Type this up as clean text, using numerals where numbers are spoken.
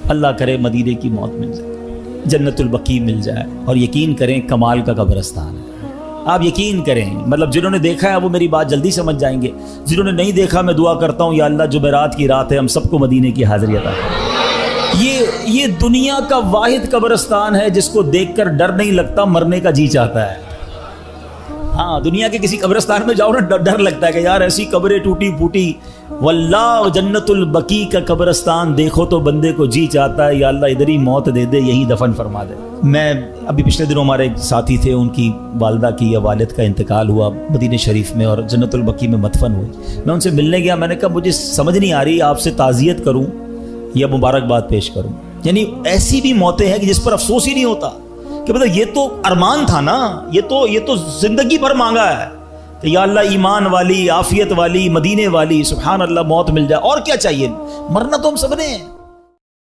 اللہ کرے مدینے کی موت مل جائے، جنت البقیع مل جائے، اور یقین کریں کمال کا قبرستان ہے۔ آپ یقین کریں، مطلب جنہوں نے دیکھا ہے وہ میری بات جلدی سمجھ جائیں گے، جنہوں نے نہیں دیکھا میں دعا کرتا ہوں یا اللہ جمعرات کی رات ہے، ہم سب کو مدینے کی حاضری عطا کرے۔ یہ دنیا کا واحد قبرستان ہے جس کو دیکھ کر ڈر نہیں لگتا، مرنے کا جی چاہتا ہے۔ ہاں، دنیا کے کسی قبرستان میں جاؤ نا، ڈر لگتا ہے کہ یار ایسی قبریں ٹوٹی پھوٹی، واللہ جنت البقیع کا قبرستان دیکھو تو بندے کو جی چاہتا ہے یا اللہ ادھر ہی موت دے دے، یہیں دفن فرما دے۔ میں ابھی پچھلے دنوں ہمارے ایک ساتھی تھے، ان کی والدہ کی یا والد کا انتقال ہوا مدینہ شریف میں اور جنت البقیع میں مدفن ہوئی۔ میں ان سے ملنے گیا، میں نے کہا مجھے سمجھ نہیں آ رہی آپ سے تعزیت کروں یا مبارکباد پیش کروں۔ یعنی ایسی بھی موتیں ہیں کہ جس پر افسوس ہی نہیں ہوتا کہ مطلب یہ تو ارمان تھا نا، یہ تو زندگی بھر مانگا ہے کہ یا اللہ ایمان والی، عافیت والی، مدینے والی، سبحان اللہ موت مل جائے، اور کیا چاہیے؟ مرنا تو ہم سب نے ہے۔